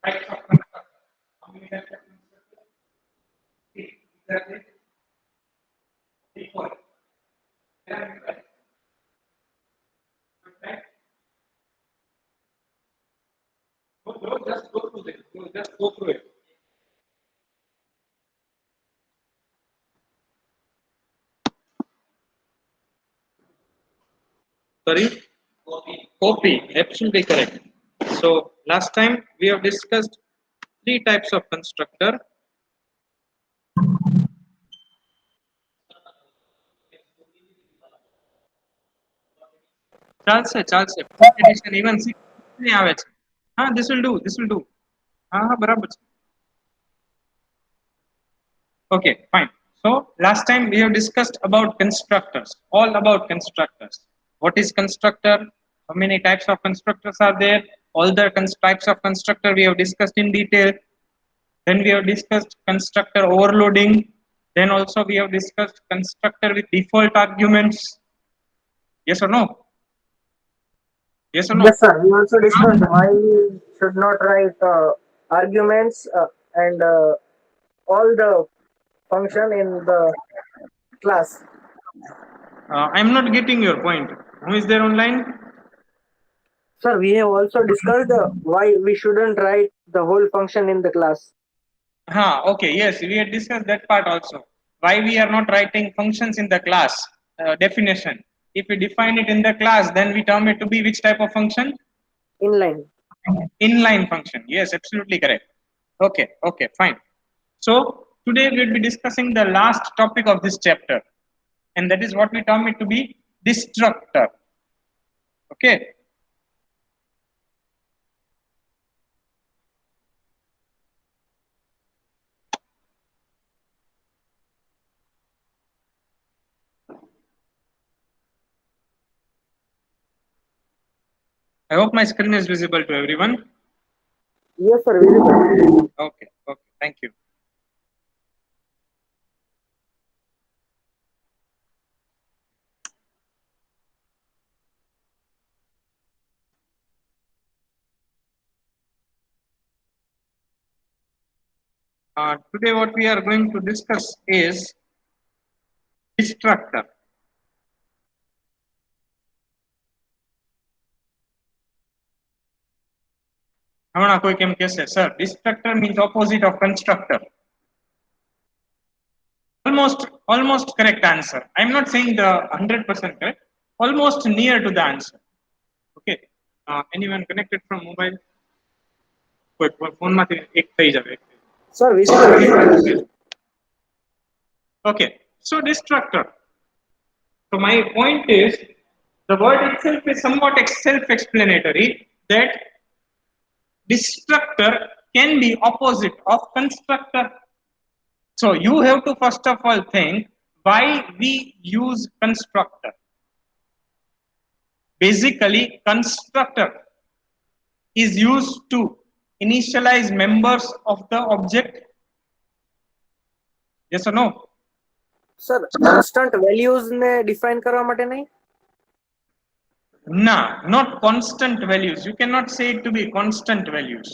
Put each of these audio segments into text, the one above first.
types of constructor. How many types of constructor? Exactly. Equal. Yeah, right. Right. Just go through it. Just go through it. Sorry? Copy. Absolutely correct. So last time we have discussed three types of constructor. ચાલશે fourth edition even 6 ની આવે છે. હા, this will do, this will do. હા બરાબર છે. Okay, fine. So last time we have discussed about constructors, all about constructors. What is constructor? How many types of constructors are there? All the types of constructor we have discussed in detail. Then we have discussed constructor overloading. Then also we have discussed constructor with default arguments. Yes or no? Yes or no? Yes, sir. We also discussed why we should not write arguments and all the function in the class. I'm not getting your point. Who is there online? Sir, we have also discussed why we shouldn't write the whole function in the class. Okay, yes, we had discussed that part also. Why we are not writing functions in the class definition. If we define it in the class, then we term it to be which type of function? Inline. Inline function. Yes, absolutely correct. Okay, fine. So today we will be discussing the last topic of this chapter, and that is what we term it to be destructor. Okay. I hope my screen is visible to everyone. Yes, sir. Visible. Okay, thank you. Today what we are going to discuss is destructor. હમણાં કોઈ કેમ કહેશે sir destructor means opposite of constructor. Almost correct answer. I'm not saying the 100% correct, almost near to the answer. Okay. Anyone connected from mobile? કોઈ phone માંથી એક થઈ જાવે. Sir, visible. Okay, so destructor. So my point is the word itself is somewhat self-explanatory that destructor can be opposite of constructor. So you have to first of all think why we use constructor. Basically, constructor is used to initialize members of the object. Yes or no? Sir, constant values ને define કરવા માટે નહીં? Nah, not constant values. You cannot say it to be constant values.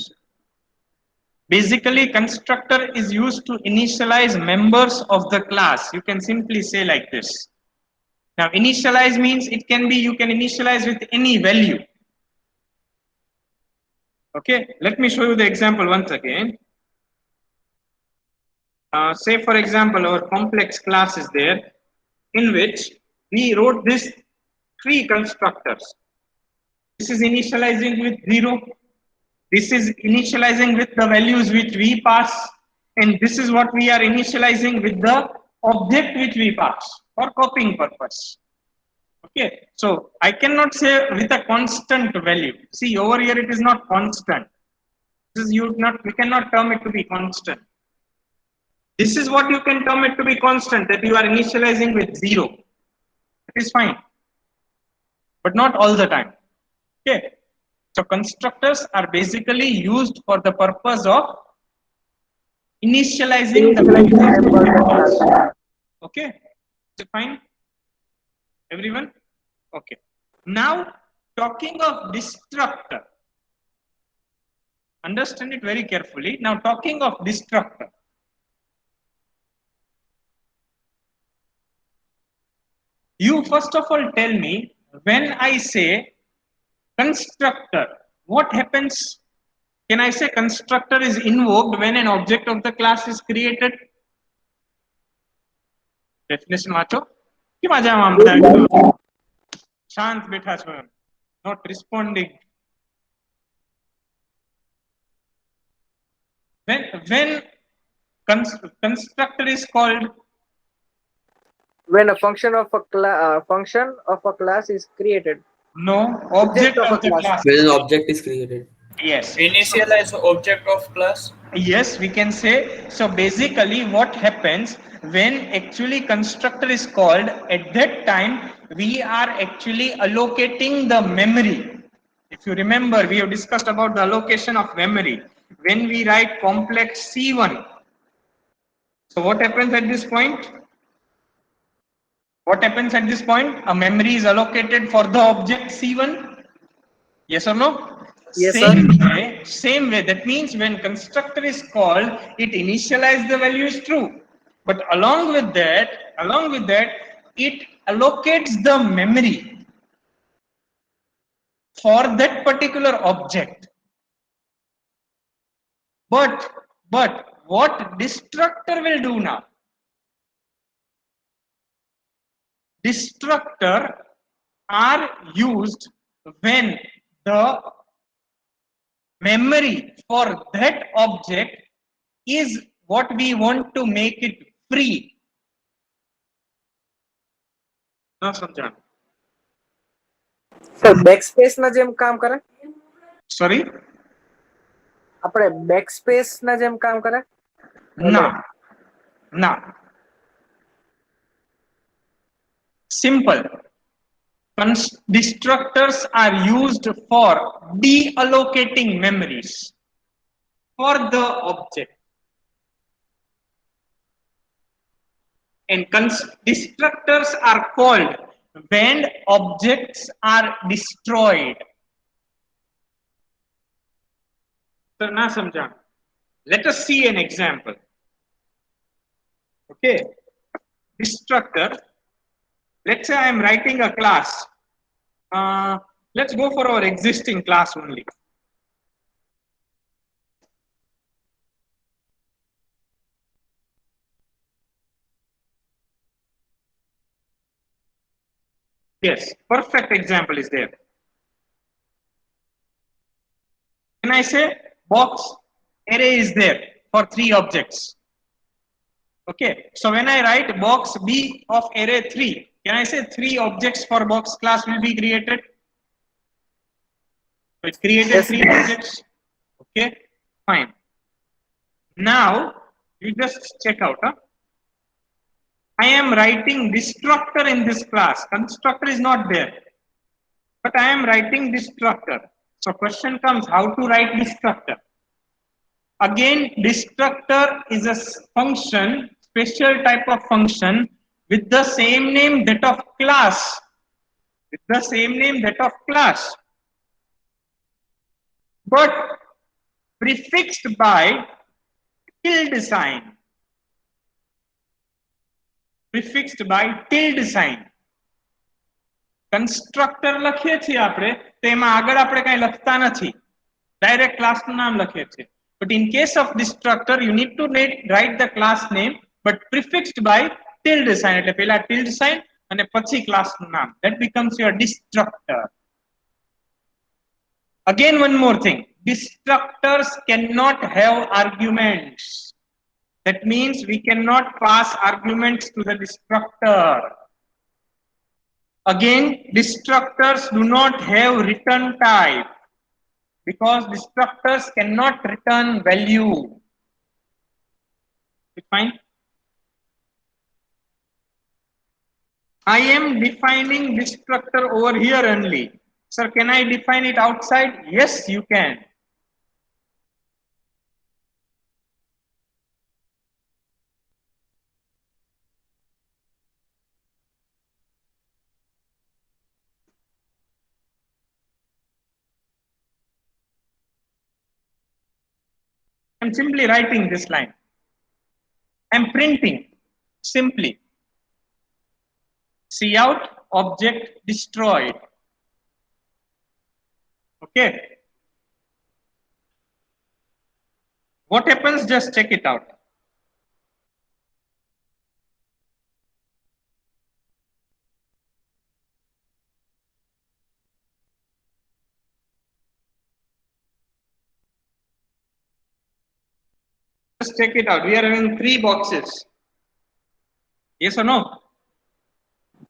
Basically, constructor is used to initialize members of the class. You can simply say like this. Now, initialize means it can be, you can initialize with any value. Okay, let me show you the example once again. Say, for example, our complex class is there in which we wrote this three constructors. This is initializing with 0. This is initializing with the values which we pass. And this is what we are initializing with the object which we pass for copying purpose. Okay, so I cannot say with a constant value. See, over here it is not constant. This is we cannot term it to be constant. This is what you can term it to be constant, that you are initializing with 0. It is fine, but not all the time. Okay, so constructors are basically used for the purpose of initializing the values. Okay, so fine, everyone. Okay, now talking of destructor. Understand it very carefully. Now, talking of destructor. You first of all tell me, when I say constructor, what happens? Can I say constructor is invoked when an object of the class is created? Definition વાંચો કેમ આજે આમ બધા શાંત બેઠા છો એમ not responding. When constructor is called, when a function of a class is created. no, object of the class. When an object is created. Yes. Initialize object of class. Yes, we can say. So basically what happens when actually constructor is called, at that time we are actually allocating the memory. If you remember, we have discussed about the allocation of memory. When we write complex C1, so what happens at this point? What happens at this point? A memory is allocated for the object C1. Yes or no? Yes, Same way. That means when constructor is called, it initializes the value is true. But along with that, it allocates the memory for that particular object. But what destructor will do now? Destructor are used when the memory for that object is what we want to make it free. ના સમજાણ. Sir backspace ના જેમ કામ કરે. Sorry? આપણે backspace ના જેમ કામ કરે. ના. Simple. Destructors are used for deallocating memories for the object. And destructors are called when objects are destroyed. So, na samjha. Let us see an example. Okay. Destructor. Let's say I am writing a class. Let's go for our existing class only. Yes, perfect example is there. Can I say box array is there for 3 objects? Okay, so when I write box B of array 3, can I say 3 objects for box class will be created? So it created Yes. 3 objects. Okay, fine. Now you just check out. I am writing destructor in this class. Constructor is not there, but I am writing destructor. So question comes, how to write destructor? Again, destructor is a function, special type of function with the same name that of class. With the same name that of class. But prefixed by tilde sign. Prefixed by tilde sign. Constructor લખીએ છીએ આપણે તો એમાં આગળ આપણે કંઈ લખતા નથી. Direct class નું નામ લખીએ છીએ. But in case of destructor, you need to write the class name, but prefixed by tilde sign. એટલે પહેલા tilde sign અને પછી class નું નામ. That becomes your destructor. Again, one more thing. Destructors cannot have arguments. That means we cannot pass arguments to the destructor. Again, destructors do not have return type because destructors cannot return value. Fine. I am defining destructor over here only. Sir, can I define it outside? Yes, you can. I'm simply writing this line. I'm printing simply. Cout object destroyed. Okay. What happens? Just check it out. Just check it out. We are having three boxes. Yes or no?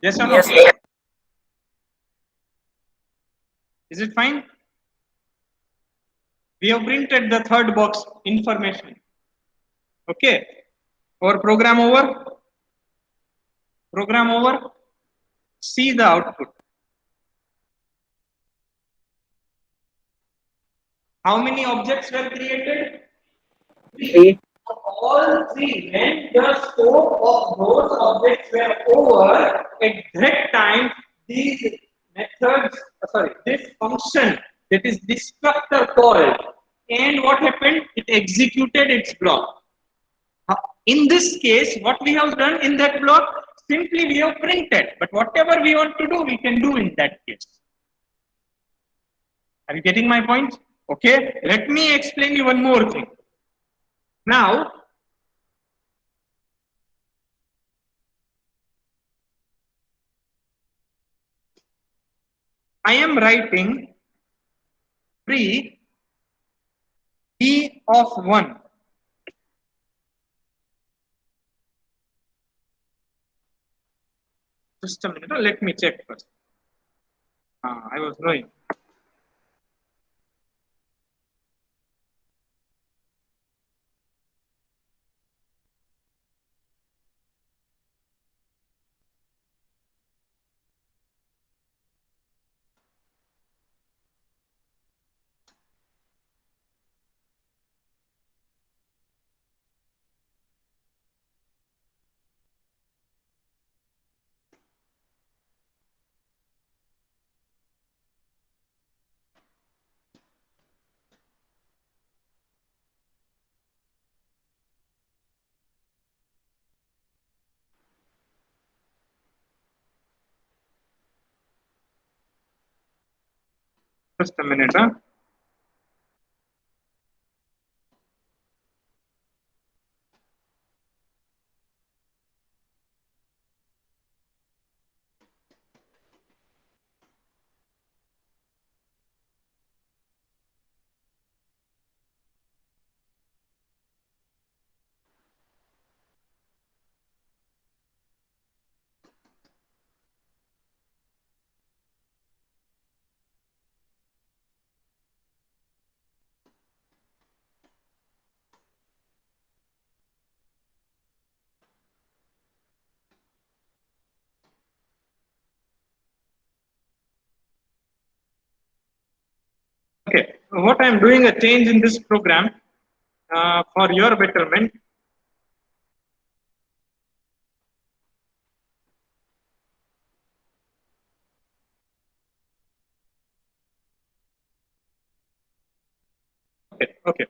Yes or no? Yes, sir. Is it fine? We have printed the third box information. Okay. Or program over. Program over. See the output. How many objects were created? Three. All three. When the scope of those objects were over, at that time, these methods, this function, that is destructor called, and what happened? It executed its block. In this case, what we have done in that block, simply we have printed, but whatever we want to do, we can do in that case. Are you getting my point? Okay, let me explain you one more thing. Now, I am writing free E of 1. Just a minute, let me check first. I was knowing. Just a minute, huh? Okay, what I am doing a change in this program for your betterment. Okay.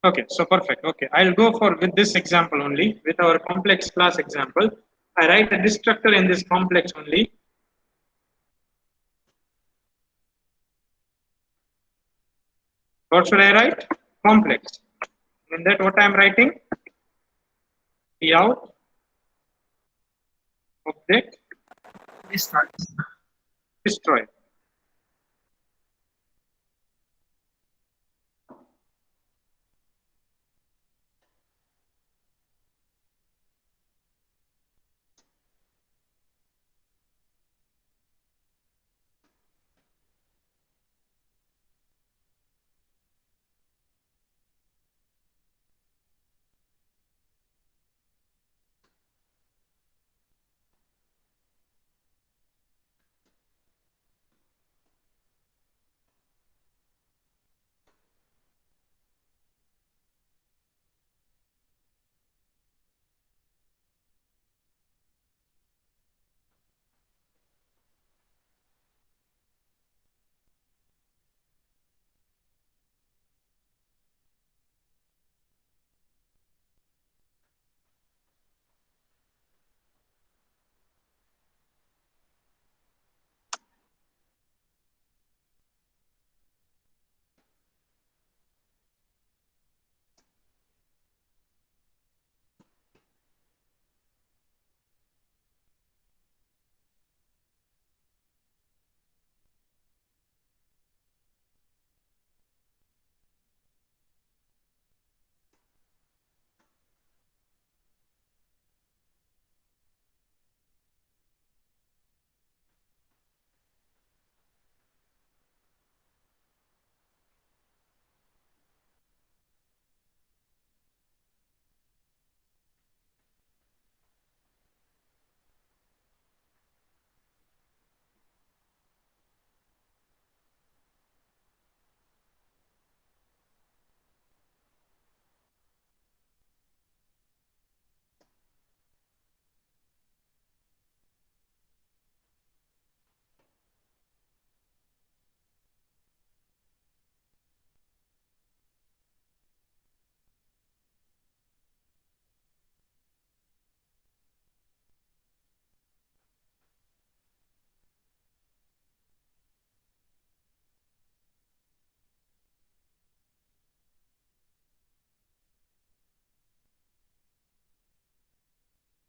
Okay, so perfect. Okay, I'll go for with this example only, with our complex class example. I write a destructor in this complex only. What should I write? Complex. In that, what I'm writing? Out object destroy.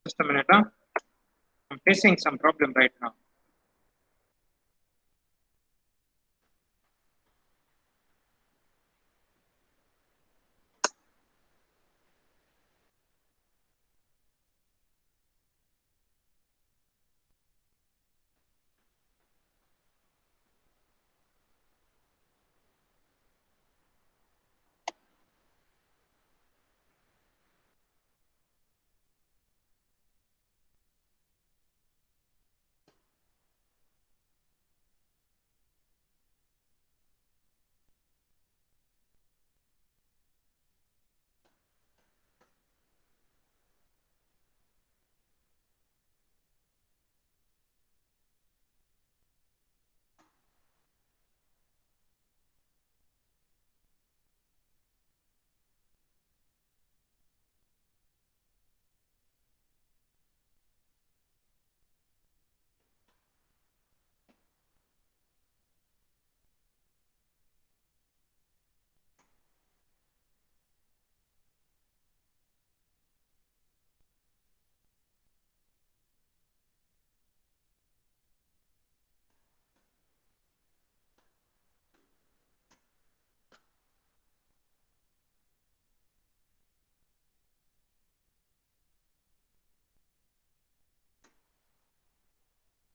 Just a minute, huh? I'm facing some problem right now.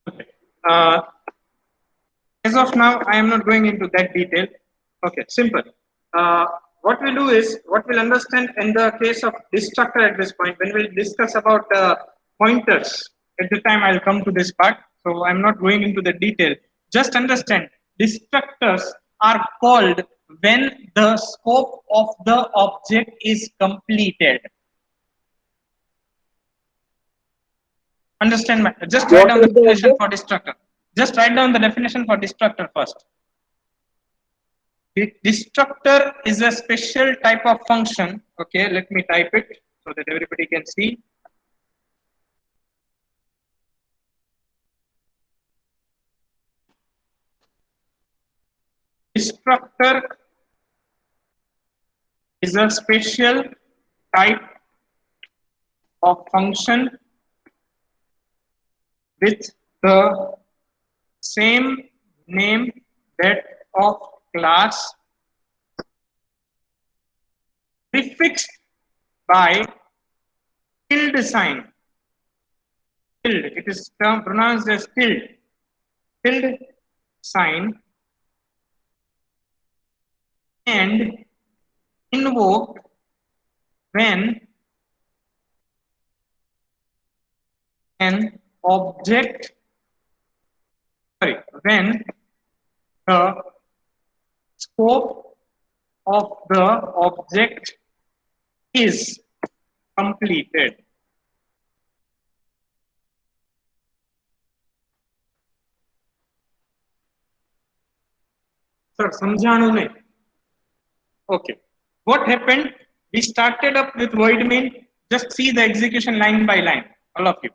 Okay. As of now, I am not going into that detail. Okay, simple. What we'll do is, what we'll understand in the case of destructor at this point, when we'll discuss about pointers, at the time I'll come to this part. So I'm not going into the detail. Just understand, destructors are called when the scope of the object is completed. Understand? Just write What down the is the definition object? for destructor. Just write down the definition for destructor first. The destructor is a special type of function. Okay, let me type it so that everybody can see. Destructor is a special type of function with the same name that of class prefixed by tilde sign. Tilde, it is pronounced as tilde. Tilde sign and invoked when an object, sorry, when the scope of the object is completed. Sir, समझाणु नहीं. Okay. What happened? We started up with void main. Just see the execution line by line, all of you.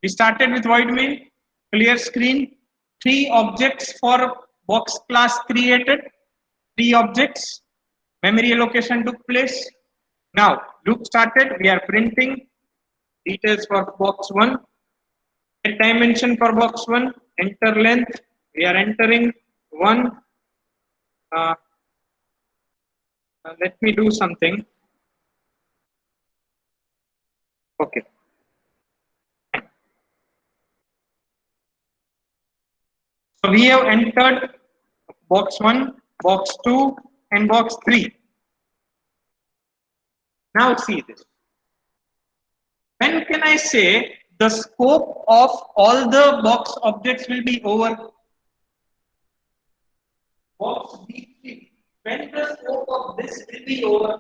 We started with void main, clear screen, 3 objects for box class created, 3 objects, memory allocation took place. Now, loop started, we are printing details for box 1, get dimension for box 1, enter length, we are entering 1. Let me do something. Okay. So we have entered box 1, box 2, and box 3. Now see this. When can I say the scope of all the box objects will be over? Box B3. When the scope of this will be over?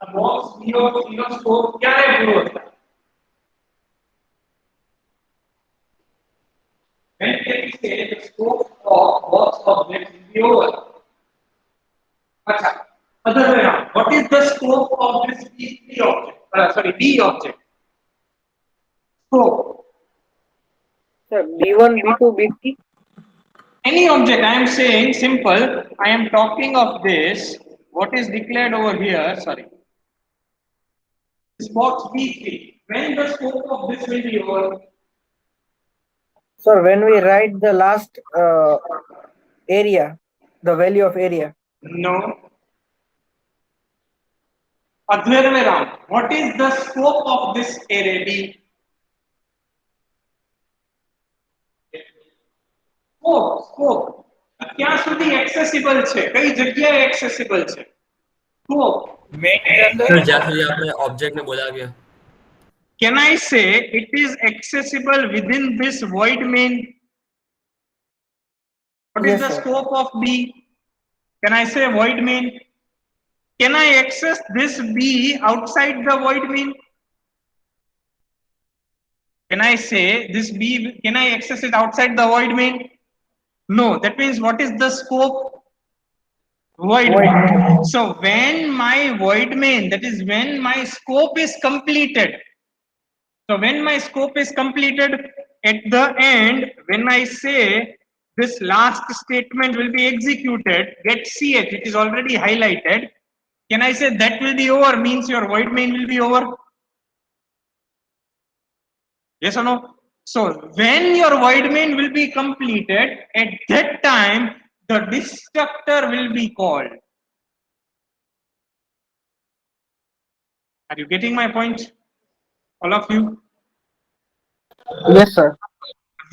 The box B0 scope क्या है पूरा? When can we say the scope of box objects will be over? Achha. Other way around. What is the scope of this B3 object? B object. Scope. Sir, B1, B2, B3. Any object. I am saying simple. I am talking of this. what is declared over here, sorry, this box B3, when the scope of this will be over? So when we write the last area, the value of area. No. Other way around. What is the scope of this array B? Scope. ક્યાં સુધી accessible છે? કઈ જગ્યાએ accessible છે? Scope. Main के अंदर sir જ્યાં સુધી આપણે ઓબ્જેક્ટને બોલાવીએ. Can I say it is accessible within this void main? What is Yes, the sir. scope of B? Can I say void main? Can I access this B outside the void main? Can I say this B, can I access it outside the void main? No, that means what is the scope? Void Void main. main. So when my void main, that is when my scope is completed. So when my scope is completed, at the end, when I say this last statement will be executed, get CH, it is already highlighted. Can I say that will be over? Means your void main will be over? Yes or no? So when your void main will be completed, at that time the destructor will be called. Are you getting my point? All of you? Yes, sir.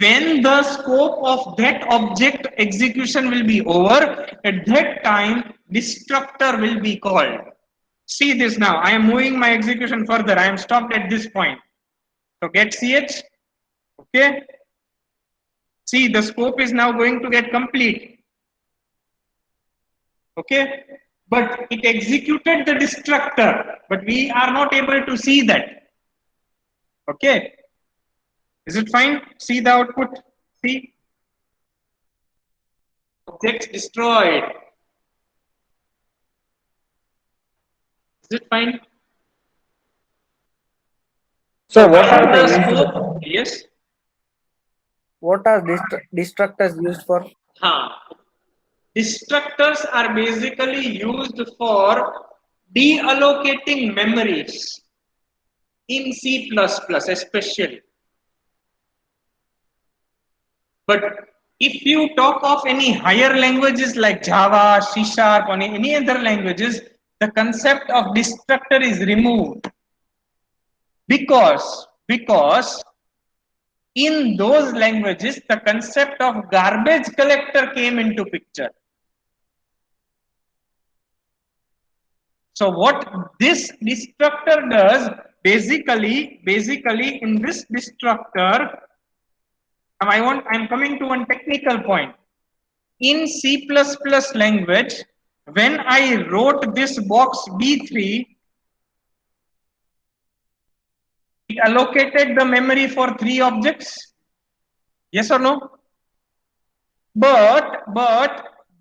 When the scope of that object execution will be over, at that time destructor will be called. See this now. I am moving my execution further. I am stopped at this point. So get CH. Okay. See, the scope is now going to get complete. Okay. But it executed the destructor, but we are not able to see that. Okay. Is it fine? See the output. See. Objects destroyed. Is it fine? So what what are the the scope? Yes. what are destructors used for? Destructors are basically used for deallocating memories in C++ especially. But if you talk of any higher languages like Java, C# or any other languages, the concept of destructor is removed because in those languages the concept of garbage collector came into picture. So what this destructor does, basically in this destructor, I'm coming to one technical point. In C++ language, when I wrote this box B3, it allocated the memory for 3 objects. Yes or no? But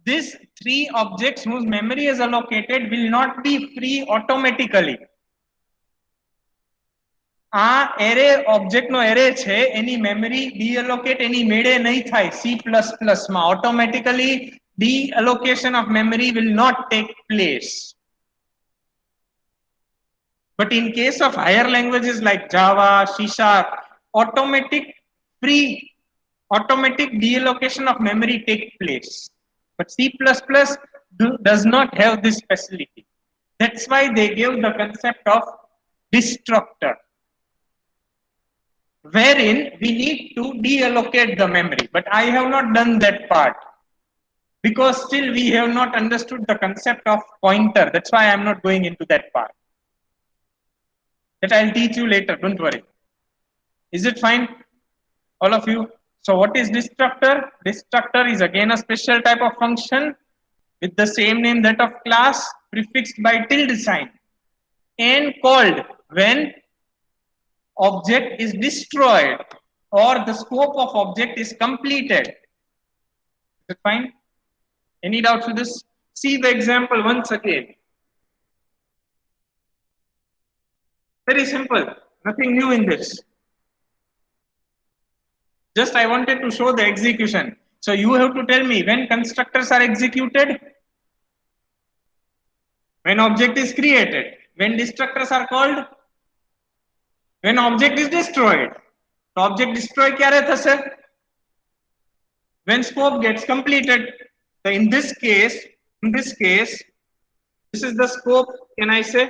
these 3 objects whose memory is allocated will not be free automatically. Array object no array છે એની memory deallocate એની મેળે નહીં થાય. C++ માં automatically deallocation of memory will not take place. But in case of higher languages like Java, C#, automatic deallocation of memory takes place. But C++ does not have this facility. That's why they gave the concept of destructor, wherein we need to deallocate the memory. But I have not done that part because still we have not understood the concept of pointer. That's why I am not going into that part. That I'll teach you later, don't worry. Is it fine, all of you? So what is destructor? Destructor is again a special type of function with the same name that of class, prefixed by tilde sign and called when object is destroyed or the scope of object is completed. Is it fine? Any doubts with this? See the example once again. Very simple, nothing new in this. Just I wanted to show the execution. So you have to tell me when constructors are executed. when object is created. When destructors are called, when object is destroyed. तो object destroy क्या रहता है? When scope gets completed. So in this case, this is the scope. Can I say?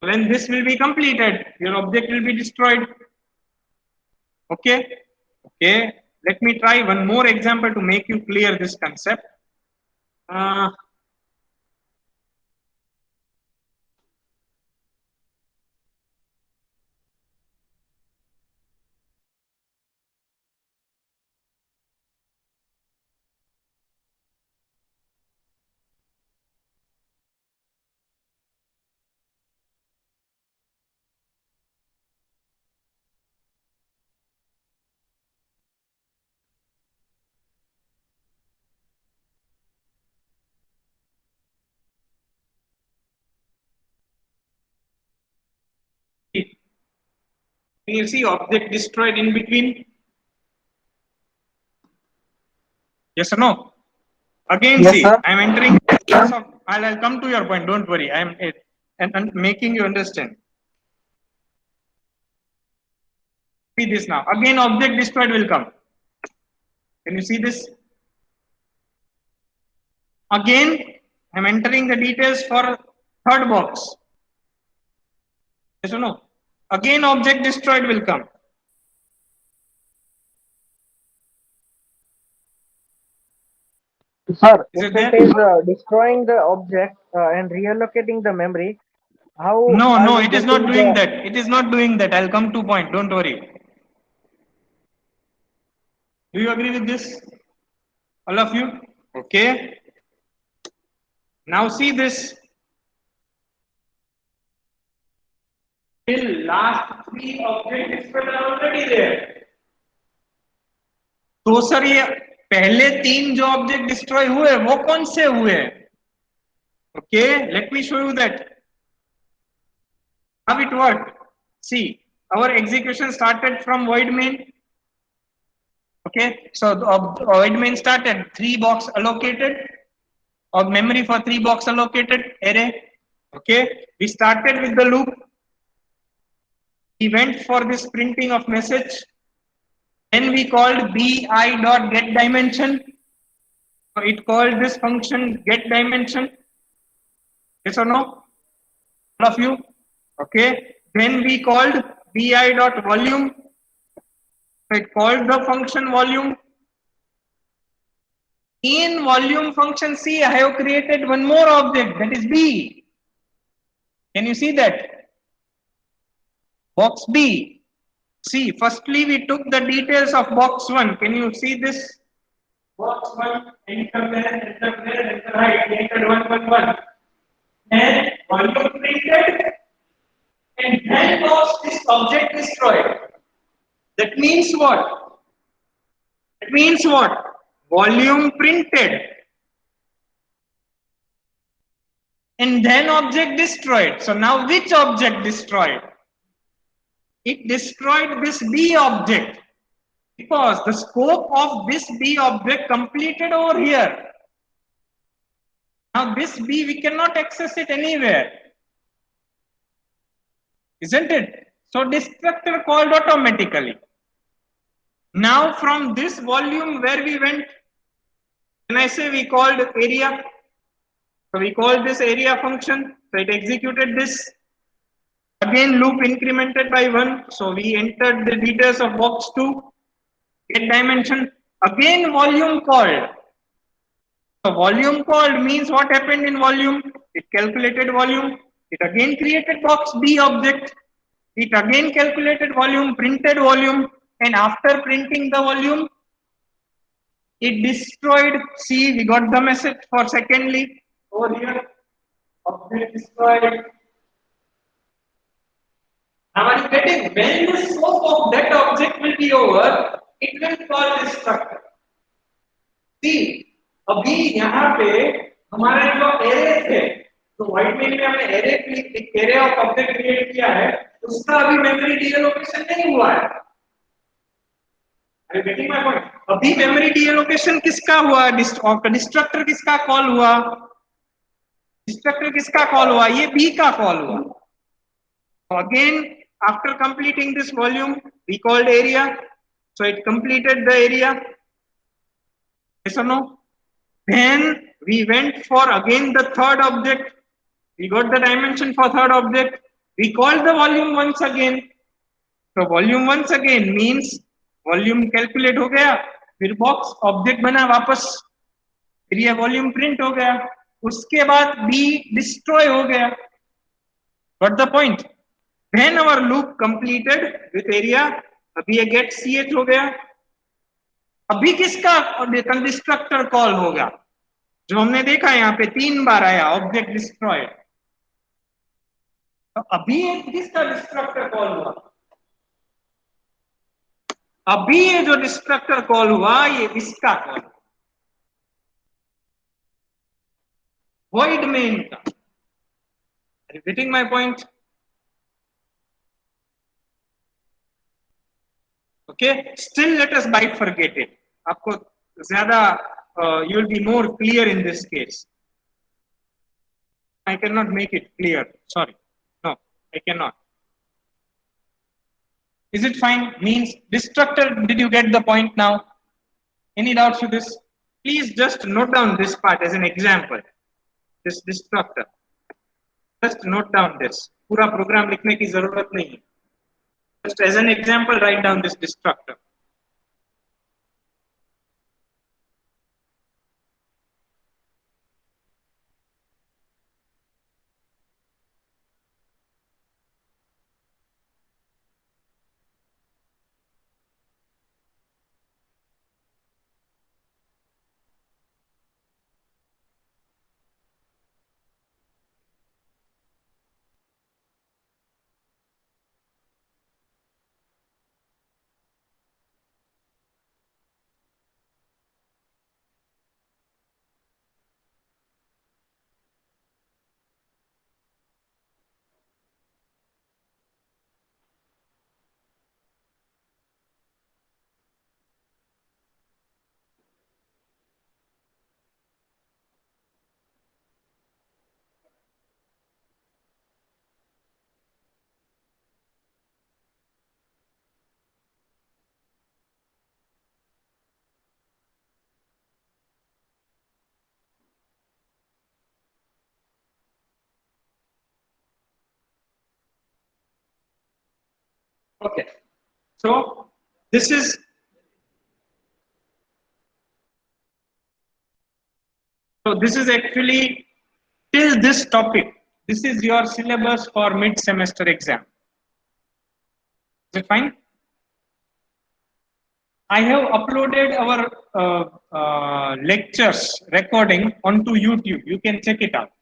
When this will be completed, your object will be destroyed. Okay. Okay. Let me try one more example to make you clear this concept. Can you see object destroyed in between? Yes or no? Again, Yes, see, sir. I am entering. I'll come to your point. Don't worry. I am and making you understand. See this now. Again, object destroyed will come. Can you see this? Again, I'm entering the details for third box. Yes or no? Again, object destroyed will come. Sir, Is if it there? it is destroying the object and reallocating the memory, how No, are no, we it is not getting doing the that. It is not doing that. I'll come to point. Don't worry. Do you agree with this? All of you? Okay. Now see this. Till last three objects are already there. तो sir ये पहले तीन जो object destroy हुए वो कौन से हुए? Okay, let me show you that how it worked. See, our execution started from void main. Okay, so the void main started 3 box allocated of memory for 3 box allocated array. Okay, we started with the loop. We went for this printing of message. Then we called bi dot get dimension. So it called this function get dimension. Yes or no? All of you? Okay. Then we called bi dot volume. So it called the function volume. In volume function C, I have created one more object, that is B. Can you see that? Box B. See, firstly we took the details of box 1. Can you see this? Box 1, enter there, enter right, enter 111. Then volume printed, and then was this object destroyed. That means what? It means what? Volume printed and then object destroyed. So now which object destroyed? It destroyed this B object because the scope of this B object completed over here. Now this B we cannot access it anywhere, isn't it? So destructor called automatically. Now from this volume where we went, when I say we called area, so we called this area function, so it executed this. Again loop incremented by 1, so we entered the details of box 2, get dimension, again volume called. So volume called means what happened in volume? It calculated volume, it again created box B object, it again calculated volume, printed volume, and after printing the volume, it destroyed. See, we got the message for secondly over here. Object destroyed. Now are you getting? When the scope of that object will be over, it will call destructor. See, अभी यहाँ पे हमारे जो array थे, तो white main में हमने array of object create किया है, उसका अभी मेमोरी डीएलोकेशन नहीं हुआ है. अरे गेटिंग माय पॉइंट? अभी मेमोरी डीएलोकेशन किसका हुआ? डिस्ट्रक्टर किसका कॉल हुआ? डिस्ट्रक्टर किसका कॉल हुआ? ये बी का कॉल हुआ. So again, after completing this volume, we called area. So it completed the area. Yes or no? Then we went for again the third object. We got the dimension for third object. We called the volume once again. So volume once again means volume calculate हो गया, फिर box object बना वापस, फिर ये volume print हो गया, उसके बाद बी डिस्ट्रॉय हो गया. Got the point? Then our loop completed with area. अभी ये get ch हो गया. अभी किसका डिस्ट्रक्टर कॉल होगा? जो हमने देखा यहाँ पे 3 बार आया, ऑब्जेक्ट डिस्ट्रॉयड. तो अभी ये किसका डिस्ट्रक्टर कॉल हुआ? अभी ये जो डिस्ट्रक्टर कॉल हुआ ये इसका कॉल, void main का. Repeating my point. Okay, still let us bifurcate it. आपको ज्यादा you will be more clear in this case. I cannot make it clear. Sorry. No, I cannot. Is it fine? Means destructor. Did you get the point now? Any doubts to this? Please just note down this part as an example. This destructor. Just note down this. पूरा program लिखने की जरूरत नहीं है. Just as an example, write down this destructor. Okay. So this is actually till this topic. This is your syllabus for mid-semester exam. Is it fine? I have uploaded our lectures recording onto YouTube. You can check it out.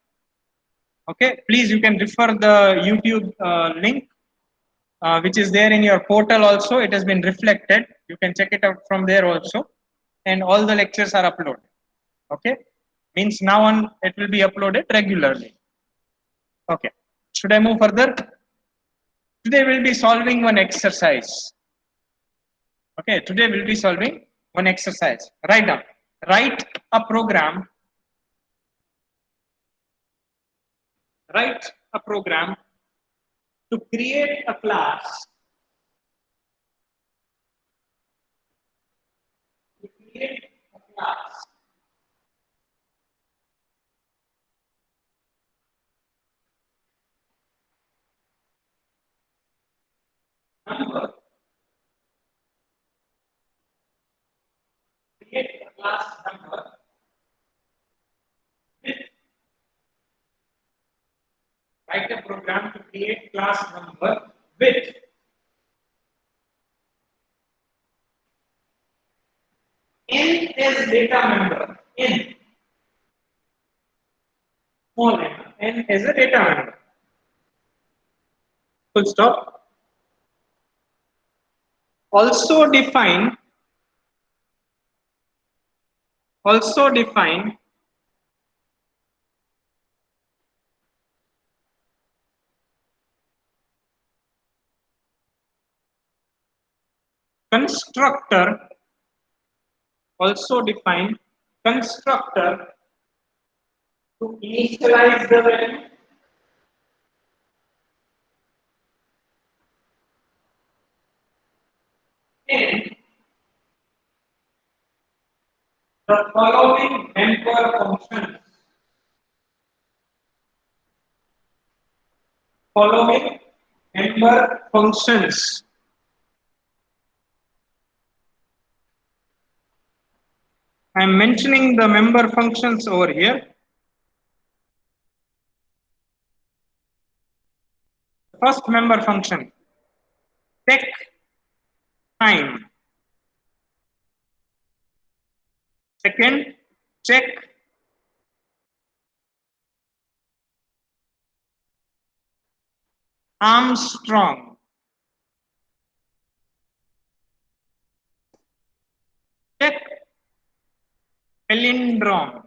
Okay, please you can refer the YouTube link which is there in your portal also. It has been reflected. You can check it out from there also. And all the lectures are uploaded. Okay, means now on it will be uploaded regularly. Okay, should I move further? Today we'll be solving one exercise. Okay, today we'll be solving one exercise. Write down. Write a program. Write a program to create a class. To create a class. Number. Create a class number with, write a program to create class number with n as data member. N. Small n as a data member. Full stop. Also define constructor. Also define constructor to initialize the value. And the following member functions. Following member functions. I am mentioning the member functions over here. First member function, check time. Second, check Armstrong. Check palindrome.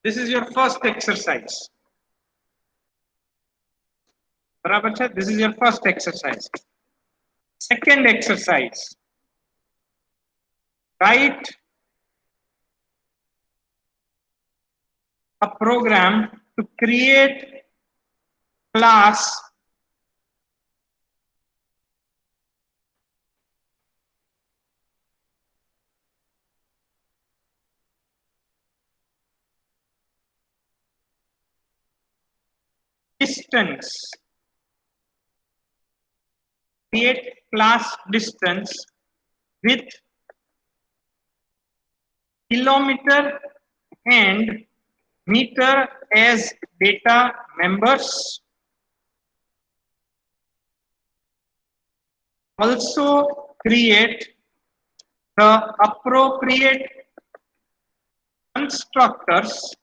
This is your first exercise. बराबर है? This is your first exercise. Second exercise. Write a program to create class distance. Create class distance with kilometer and meter as data members. Also create the appropriate constructors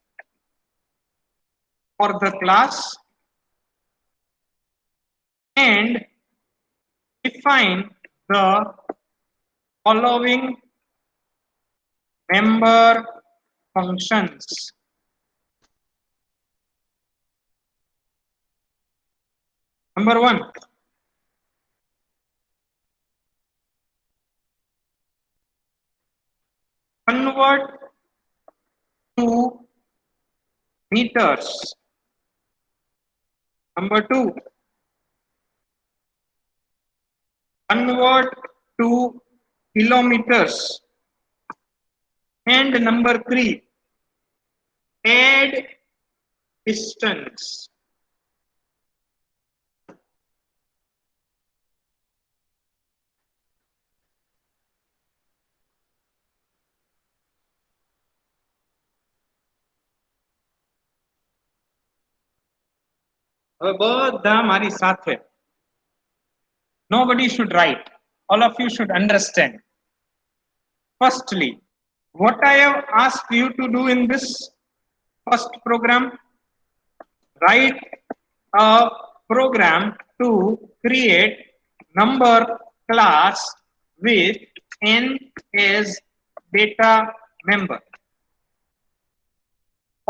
for the class and define the following member functions. Number one, convert to meters. Number two, convert to kilometers. And number three, add distance. હવે બધા મારી સાથે. Nobody should write. All of you should understand. Firstly, what I have asked you to do in this first program, write a program to create number class with n as data member.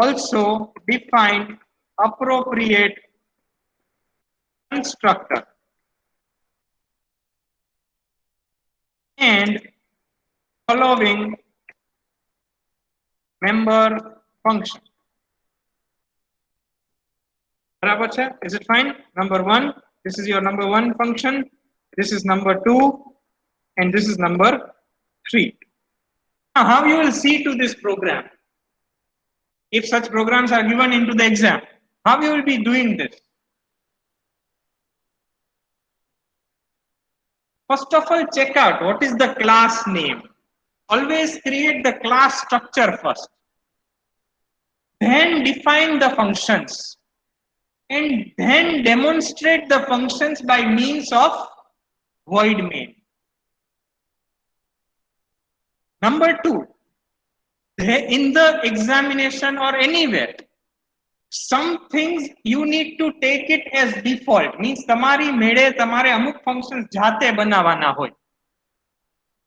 Also define appropriate constructor and following member function. बराबर है? Is it fine? Number one, this is your number one function. This is number two, and this is number three. Now, how you will see to this program? If such programs are given into the exam, how you will be doing this? First of all, check out what is the class name. Always create the class structure first. Then define the functions. And then demonstrate the functions by means of void main. Number two, in the examination or anywhere, some things you need to take it as default. Means તમારી મેળે તમારે અમુક functions જાતે બનાવવાના હોય.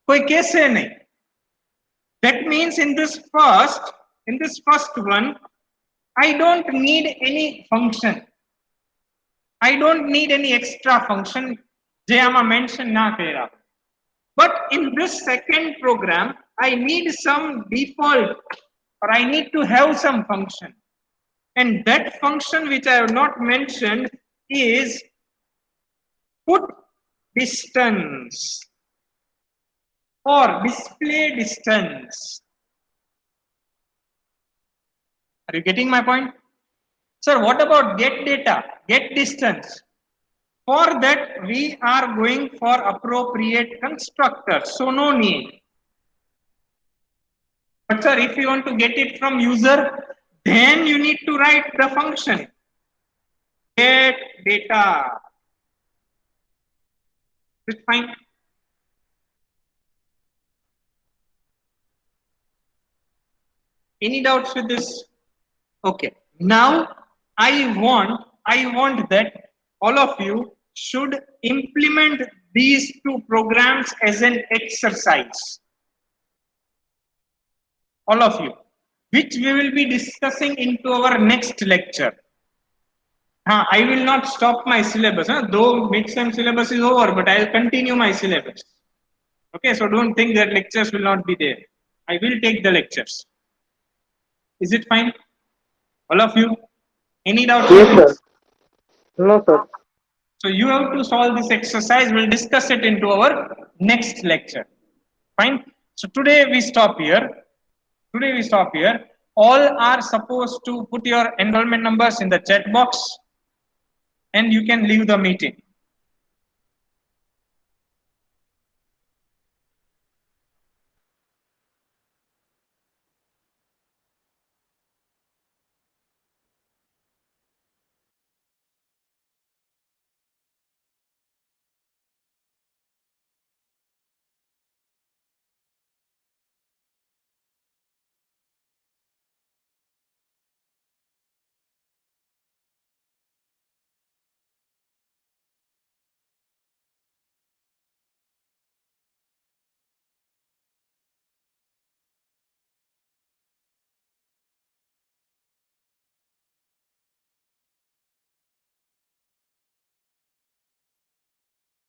કોઈ કહેશે નહીં. That means in this first one, I don't need any function. I don't need any extra function જે આમાં mention ના કર્યા. But in this second program, I need some default, or I need to have some function. And that function which I have not mentioned is put distance or display distance. Are you getting my point? Sir, what about get data, get distance? For that, we are going for appropriate constructors, so no need. But sir, if you want to get it from user, then you need to write the function get data. Is it fine? Any doubts with this? Okay. Now I want that all of you should implement these two programs as an exercise. All of you, which we will be discussing into our next lecture. I will not stop my syllabus, though mid-sem syllabus is over, but I will continue my syllabus. Okay, so don't think that lectures will not be there. I will take the lectures. Is it fine? All of you? Any doubts? Yes, sir. No, sir. So you have to solve this exercise. We'll discuss it into our next lecture. Fine. So today we stop here. All are supposed to put your enrollment numbers in the chat box and you can leave the meeting.